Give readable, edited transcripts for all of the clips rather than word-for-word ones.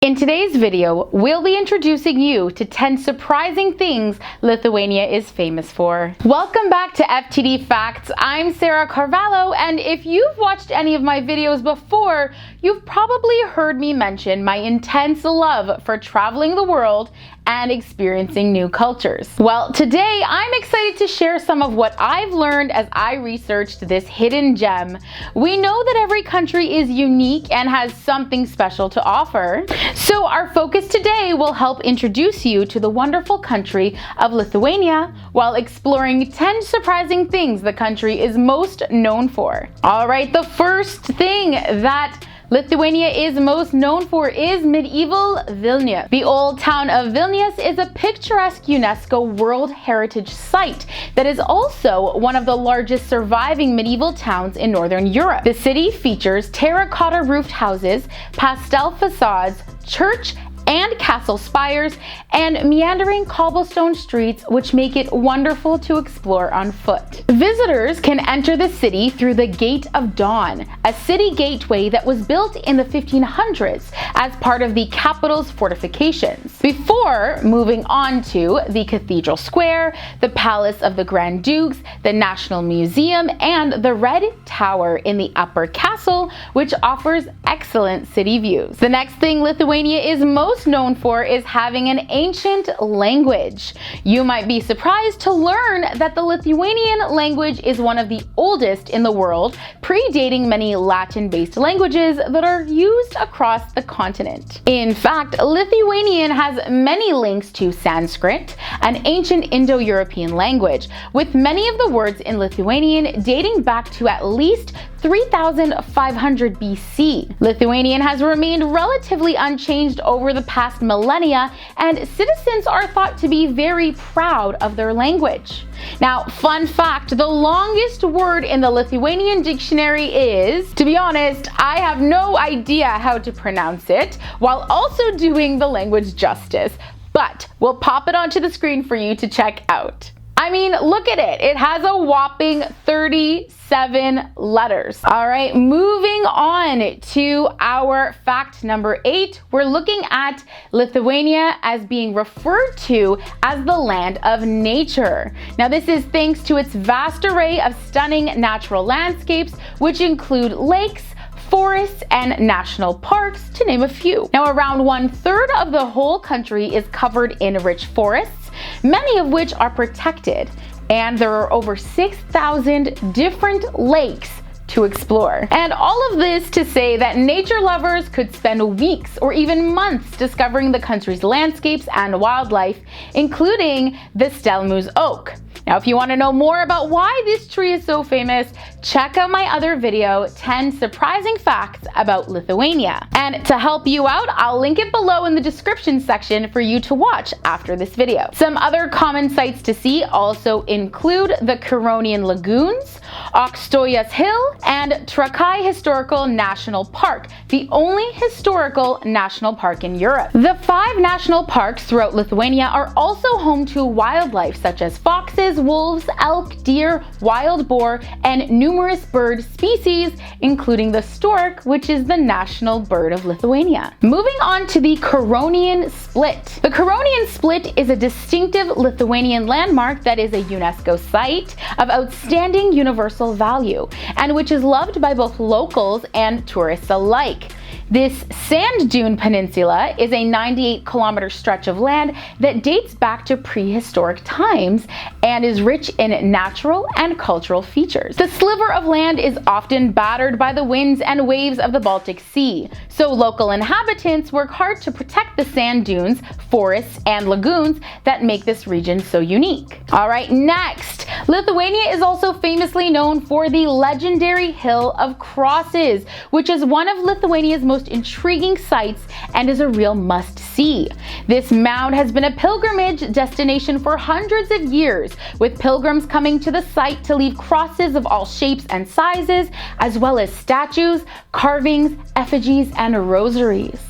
In today's video, we'll be introducing you to 10 surprising things Lithuania is famous for. Welcome back to FTD Facts. I'm Sarah Carvalho, and if you've watched any of my videos before, you've probably heard me mention my intense love for traveling the world and experiencing new cultures. Well, today I'm excited to share some of what I've learned as I researched this hidden gem. We know that every country is unique and has something special to offer. So our focus today will help introduce you to the wonderful country of Lithuania while exploring 10 surprising things the country is most known for. All right, the first thing that Lithuania is most known for is medieval Vilnius. The old town of Vilnius is a picturesque UNESCO World Heritage Site that is also one of the largest surviving medieval towns in Northern Europe. The city features terracotta roofed houses, pastel facades, church and castle spires, and meandering cobblestone streets which make it wonderful to explore on foot. Visitors can enter the city through the Gate of Dawn, a city gateway that was built in the 1500s as part of the capital's fortifications, before moving on to the Cathedral Square, the Palace of the Grand Dukes, the National Museum, and the Red Tower in the Upper Castle, which offers excellent city views. The next thing Lithuania is most known for is having an ancient language. You might be surprised to learn that the Lithuanian language is one of the oldest in the world, predating many Latin-based languages that are used across the continent. In fact, Lithuanian has many links to Sanskrit, an ancient Indo-European language, with many of the words in Lithuanian dating back to at least 3,500 BC. Lithuanian has remained relatively unchanged over the past millennia, and citizens are thought to be very proud of their language. Now, fun fact, the longest word in the Lithuanian dictionary is, to be honest, I have no idea how to pronounce it, while also doing the language justice, but we'll pop it onto the screen for you to check out. I mean, look at it. It has a whopping 37 letters. All right, moving on to our fact number 8. We're looking at Lithuania as being referred to as the land of nature. Now, this is thanks to its vast array of stunning natural landscapes, which include lakes, forests, and national parks, to name a few. Now, around 1/3 of the whole country is covered in rich forests, many of which are protected, and there are over 6,000 different lakes to explore. And all of this to say that nature lovers could spend weeks or even months discovering the country's landscapes and wildlife, including the Stelmu's oak. Now, if you want to know more about why this tree is so famous, check out my other video, 10 surprising facts about Lithuania. And to help you out, I'll link it below in the description section for you to watch after this video. Some other common sites to see also include the Curonian Lagoons, Aukštojas Hill, and Trakai Historical National Park, the only historical national park in Europe. The 5 national parks throughout Lithuania are also home to wildlife such as foxes, wolves, elk, deer, wild boar, and numerous bird species, including the stork, which is the national bird of Lithuania. Moving on to the Curonian Spit. The Curonian Spit is a distinctive Lithuanian landmark that is a UNESCO site of outstanding universal value, and which is loved by both locals and tourists alike. This sand dune peninsula is a 98-kilometer stretch of land that dates back to prehistoric times and is rich in natural and cultural features. The sliver of land is often battered by the winds and waves of the Baltic Sea, so local inhabitants work hard to protect the sand dunes, forests, and lagoons that make this region so unique. All right, next, Lithuania is also famously known for the legendary Hill of Crosses, which is one of Lithuania's most intriguing sights and is a real must-see. This mound has been a pilgrimage destination for hundreds of years, with pilgrims coming to the site to leave crosses of all shapes and sizes, as well as statues, carvings, effigies, and rosaries.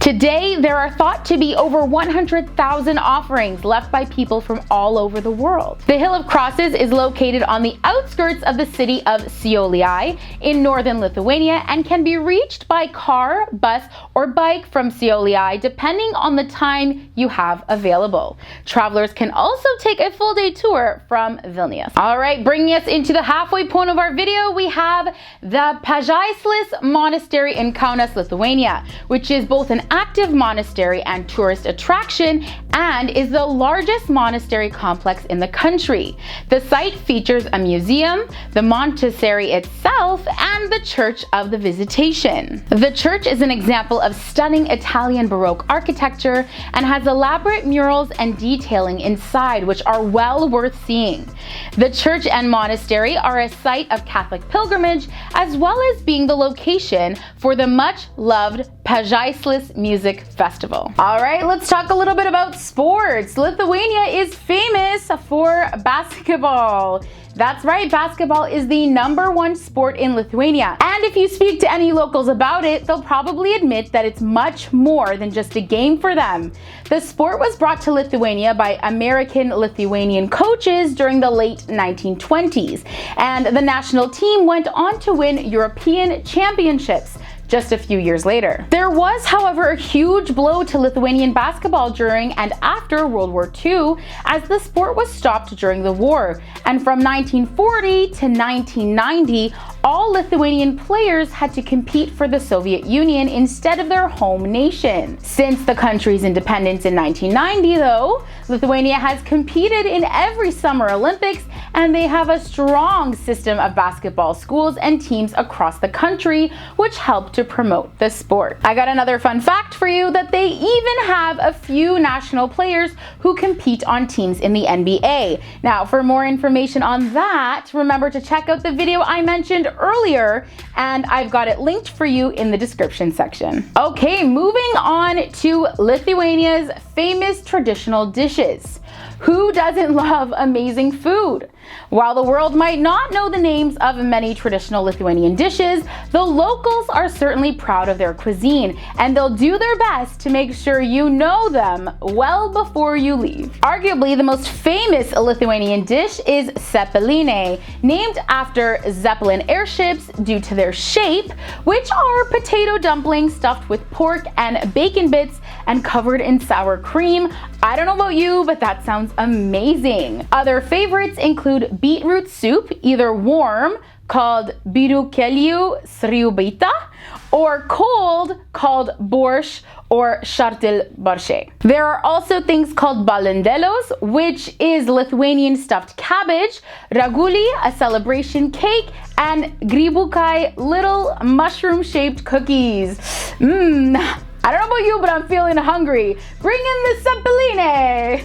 Today, there are thought to be over 100,000 offerings left by people from all over the world. The Hill of Crosses is located on the outskirts of the city of Šiauliai in northern Lithuania and can be reached by car, bus, or bike from Šiauliai depending on the time you have available. Travelers can also take a full day tour from Vilnius. All right, bringing us into the halfway point of our video, we have the Pažaislis Monastery in Kaunas, Lithuania, which is both an active monastery and tourist attraction and is the largest monastery complex in the country. The site features a museum, the monastery itself, and the Church of the Visitation. The church is an example of stunning Italian Baroque architecture and has elaborate murals and detailing inside which are well worth seeing. The church and monastery are a site of Catholic pilgrimage as well as being the location for the much loved Pažaislis Music Festival. All right, let's talk a little bit about sports. Lithuania is famous for basketball. That's right, basketball is the #1 sport in Lithuania. And if you speak to any locals about it, they'll probably admit that it's much more than just a game for them. The sport was brought to Lithuania by American Lithuanian coaches during the late 1920s, and the national team went on to win European championships just a few years later. There was, however, a huge blow to Lithuanian basketball during and after World War II, as the sport was stopped during the war. And from 1940 to 1990, all Lithuanian players had to compete for the Soviet Union instead of their home nation. Since the country's independence in 1990, though, Lithuania has competed in every Summer Olympics, and they have a strong system of basketball schools and teams across the country, which help to promote the sport. I got another fun fact for you, that they even have a few national players who compete on teams in the NBA. Now, for more information on that, remember to check out the video I mentioned earlier, and I've got it linked for you in the description section. Okay, moving on to Lithuania's famous traditional dishes. Who doesn't love amazing food? While the world might not know the names of many traditional Lithuanian dishes, the locals are certainly proud of their cuisine, and they'll do their best to make sure you know them well before you leave. Arguably, the most famous Lithuanian dish is cepelinai, named after Zeppelin airships due to their shape, which are potato dumplings stuffed with pork and bacon bits and covered in sour cream. I don't know about you, but that sounds amazing. Other favorites include beetroot soup, either warm, called birukelių sriubaitė, or cold, called borscht or šartil barščiai. There are also things called balandėlios, which is Lithuanian stuffed cabbage, raguli, a celebration cake, and grybukai, little mushroom-shaped cookies. I don't know about you, but I'm feeling hungry. Bring in the cepelinai!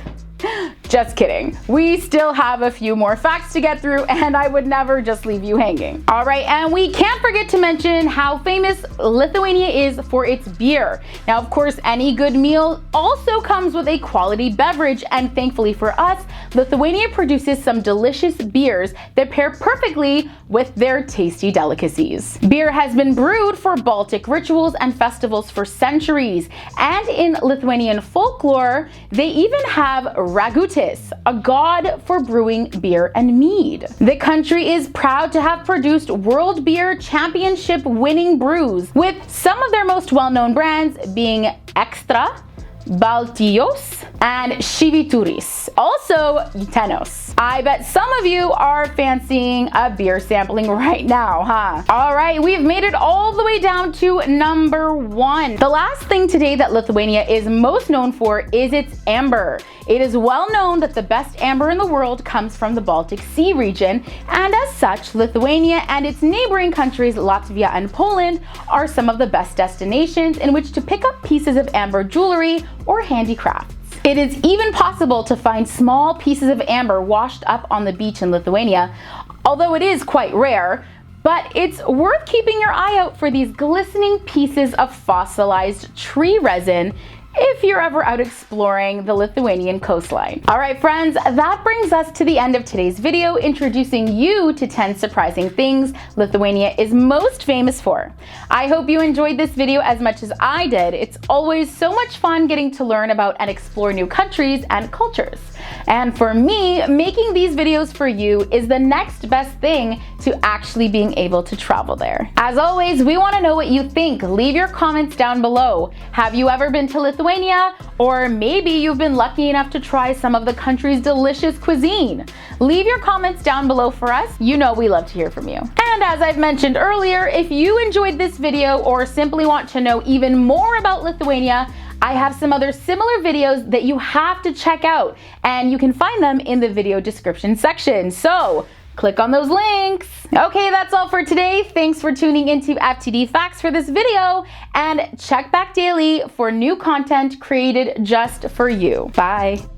Just kidding. We still have a few more facts to get through, and I would never just leave you hanging. All right, and we can't forget to mention how famous Lithuania is for its beer. Now, of course, any good meal also comes with a quality beverage, and thankfully for us, Lithuania produces some delicious beers that pair perfectly with their tasty delicacies. Beer has been brewed for Baltic rituals and festivals for centuries, and in Lithuanian folklore, they even have ragutis, a god for brewing beer and mead. The country is proud to have produced World Beer Championship winning brews, with some of their most well-known brands being Extra, Baltijos, and Švyturys, also Utenos. I bet some of you are fancying a beer sampling right now, huh? All right, we've made it all the way down to #1. The last thing today that Lithuania is most known for is its amber. It is well known that the best amber in the world comes from the Baltic Sea region, and as such, Lithuania and its neighboring countries, Latvia and Poland, are some of the best destinations in which to pick up pieces of amber jewelry or handicrafts. It is even possible to find small pieces of amber washed up on the beach in Lithuania, although it is quite rare. But it's worth keeping your eye out for these glistening pieces of fossilized tree resin if you're ever out exploring the Lithuanian coastline. All right, friends, that brings us to the end of today's video, introducing you to 10 surprising things Lithuania is most famous for. I hope you enjoyed this video as much as I did. It's always so much fun getting to learn about and explore new countries and cultures. And for me, making these videos for you is the next best thing to actually being able to travel there. As always, we want to know what you think. Leave your comments down below. Have you ever been to Lithuania? Or maybe you've been lucky enough to try some of the country's delicious cuisine. Leave your comments down below for us. You know we love to hear from you. And as I've mentioned earlier, if you enjoyed this video or simply want to know even more about Lithuania, I have some other similar videos that you have to check out, and you can find them in the video description section. So click on those links. Okay, that's all for today. Thanks for tuning into FTD Facts for this video, and check back daily for new content created just for you. Bye.